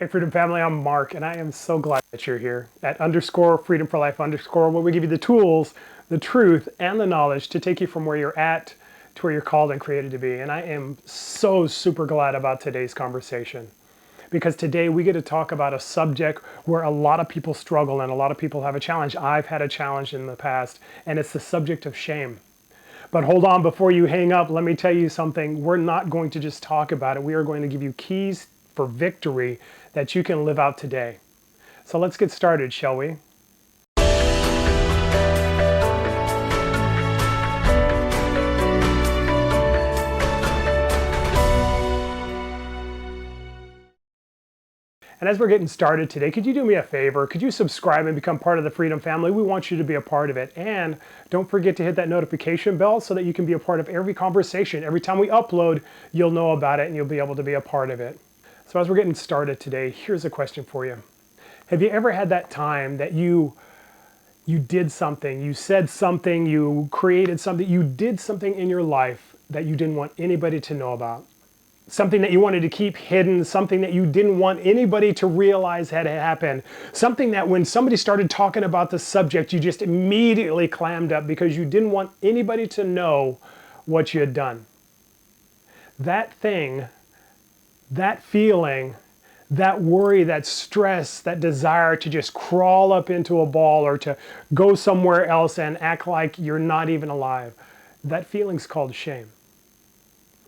Hey Freedom Family, I'm Mark, and I am so glad that you're here at _Freedom for Life _ where we give you the tools, the truth, and the knowledge to take you from where you're at to where you're called and created to be. And I am so super glad about today's conversation because today we get to talk about a subject where a lot of people struggle and a lot of people have a challenge. I've had a challenge in the past, and it's the subject of shame. But hold on, before you hang up, let me tell you something. We're not going to just talk about it. We are going to give you keys for victory that you can live out today. So let's get started, shall we? And as we're getting started today, could you do me a favor? Could you subscribe and become part of the Freedom Family? We want you to be a part of it. And don't forget to hit that notification bell so that you can be a part of every conversation. Every time we upload, you'll know about it and you'll be able to be a part of it. So as we're getting started today, here's a question for you. Have you ever had that time that you did something, you said something, you created something, you did something in your life that you didn't want anybody to know about? Something that you wanted to keep hidden, something that you didn't want anybody to realize had happened, something that when somebody started talking about the subject, you just immediately clammed up because you didn't want anybody to know what you had done. That thing, that feeling, that worry, that stress, that desire to just crawl up into a ball or to go somewhere else and act like you're not even alive, that feeling's called shame.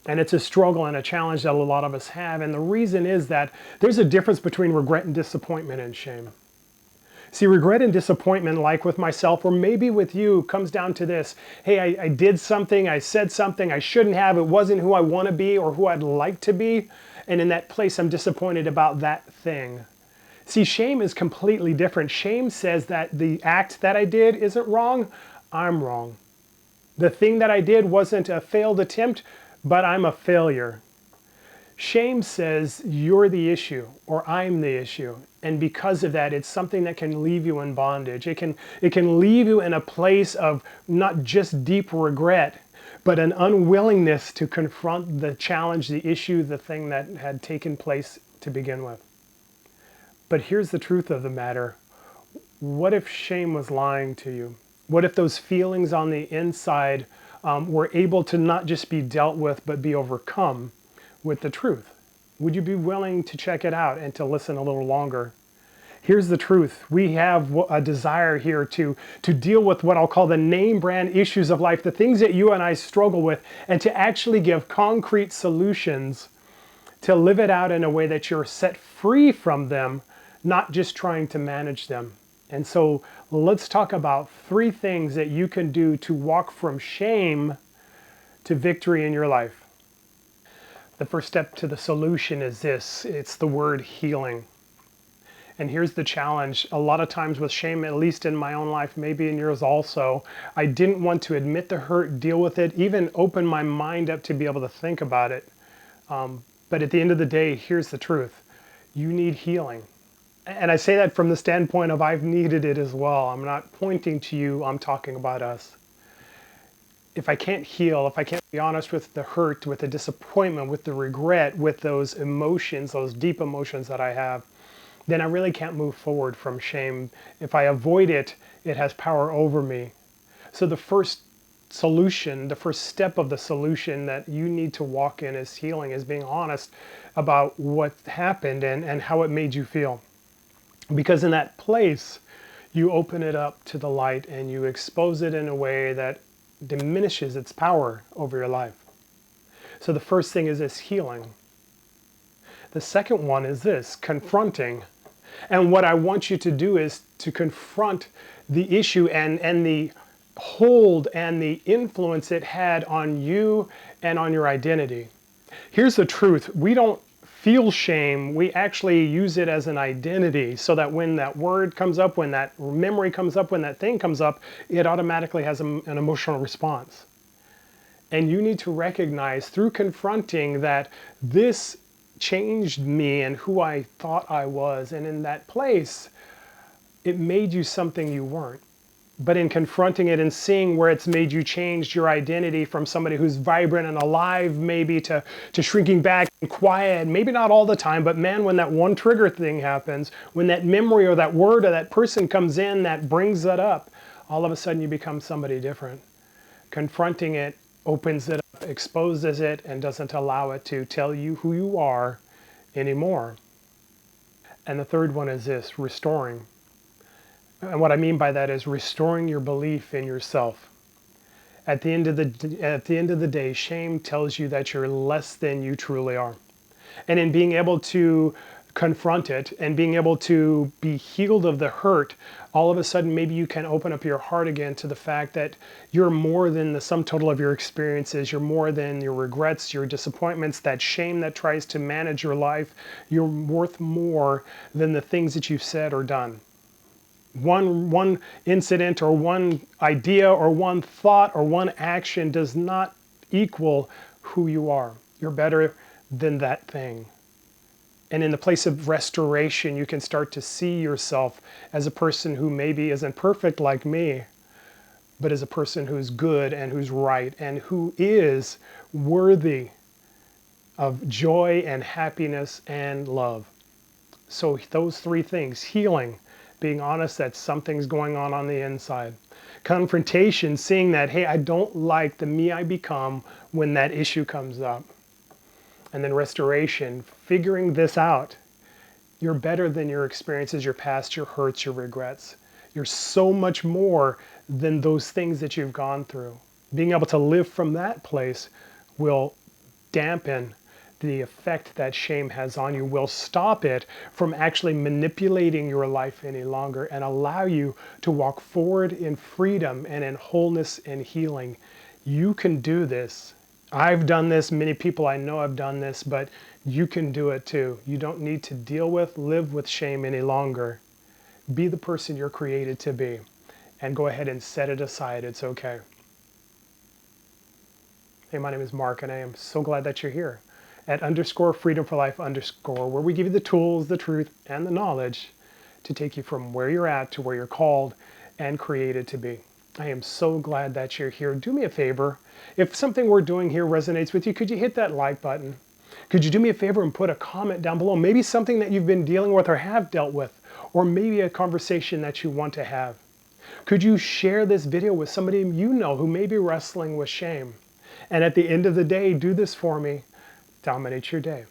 And it's a struggle and a challenge that a lot of us have. And the reason is that there's a difference between regret and disappointment and shame. See, regret and disappointment, like with myself or maybe with you, comes down to this. Hey, I did something, I said something I shouldn't have, it wasn't who I want to be or who I'd like to be. And in that place, I'm disappointed about that thing. See, shame is completely different. Shame says that the act that I did isn't wrong, I'm wrong. The thing that I did wasn't a failed attempt, but I'm a failure. Shame says you're the issue or I'm the issue. And because of that, it's something that can leave you in bondage. It can leave you in a place of not just deep regret, but an unwillingness to confront the challenge, the issue, the thing that had taken place to begin with. But here's the truth of the matter. What if shame was lying to you? What if those feelings on the inside were able to not just be dealt with, but be overcome with the truth? Would you be willing to check it out and to listen a little longer? Here's the truth. We have a desire here to deal with what I'll call the name brand issues of life, the things that you and I struggle with, and to actually give concrete solutions to live it out in a way that you're set free from them, not just trying to manage them. And so let's talk about 3 things that you can do to walk from shame to victory in your life. The first step to the solution is this. It's the word healing. And here's the challenge. A lot of times with shame, at least in my own life, maybe in yours also, I didn't want to admit the hurt, deal with it, even open my mind up to be able to think about it. But at the end of the day, here's the truth. You need healing. And I say that from the standpoint of I've needed it as well. I'm not pointing to you, I'm talking about us. If I can't heal, if I can't be honest with the hurt, with the disappointment, with the regret, with those emotions, those deep emotions that I have, then I really can't move forward from shame. If I avoid it, it has power over me. So the first solution, the first step of the solution that you need to walk in is healing, is being honest about what happened and how it made you feel. Because in that place, you open it up to the light and you expose it in a way that diminishes its power over your life. So the first thing is this healing. The second one is this, confronting. And what I want you to do is to confront the issue and the hold and the influence it had on you and on your identity. Here's the truth. We don't feel shame. We actually use it as an identity so that when that word comes up, when that memory comes up, when that thing comes up, it automatically has an emotional response. And you need to recognize through confronting that this changed me and who I thought I was. And in that place, it made you something you weren't. But in confronting it and seeing where it's made you change your identity from somebody who's vibrant and alive, maybe to shrinking back and quiet, maybe not all the time, but man, when that one trigger thing happens, when that memory or that word or that person comes in that brings that up, all of a sudden you become somebody different. Confronting it opens it up, exposes it, and doesn't allow it to tell you who you are anymore. And the third one is this, restoring. And what I mean by that is restoring your belief in yourself. At the end of the day, shame tells you that you're less than you truly are. And in being able to confront it and being able to be healed of the hurt, all of a sudden maybe you can open up your heart again to the fact that you're more than the sum total of your experiences. You're more than your regrets, your disappointments, that shame that tries to manage your life. You're worth more than the things that you've said or done. One incident or one idea or one thought or one action does not equal who you are. You're better than that thing. And in the place of restoration, you can start to see yourself as a person who maybe isn't perfect like me, but as a person who's good and who's right and who is worthy of joy and happiness and love. So those three things: healing, being honest that something's going on the inside; confrontation, seeing that, hey, I don't like the me I become when that issue comes up; and then restoration, figuring this out. You're better than your experiences, your past, your hurts, your regrets. You're so much more than those things that you've gone through. Being able to live from that place will dampen the effect that shame has on you, will stop it from actually manipulating your life any longer, and allow you to walk forward in freedom and in wholeness and healing. You can do this. I've done this. Many people I know have done this, but you can do it too. You don't need to live with shame any longer. Be the person you're created to be, and go ahead and set it aside. It's okay. Hey, my name is Mark, and I am so glad that you're here at _freedom4life_, where we give you the tools, the truth, and the knowledge to take you from where you're at to where you're called and created to be. I am so glad that you're here. Do me a favor. If something we're doing here resonates with you, could you hit that like button? Could you do me a favor and put a comment down below? Maybe something that you've been dealing with or have dealt with, or maybe a conversation that you want to have. Could you share this video with somebody you know who may be wrestling with shame? And at the end of the day, do this for me. Dominate your day.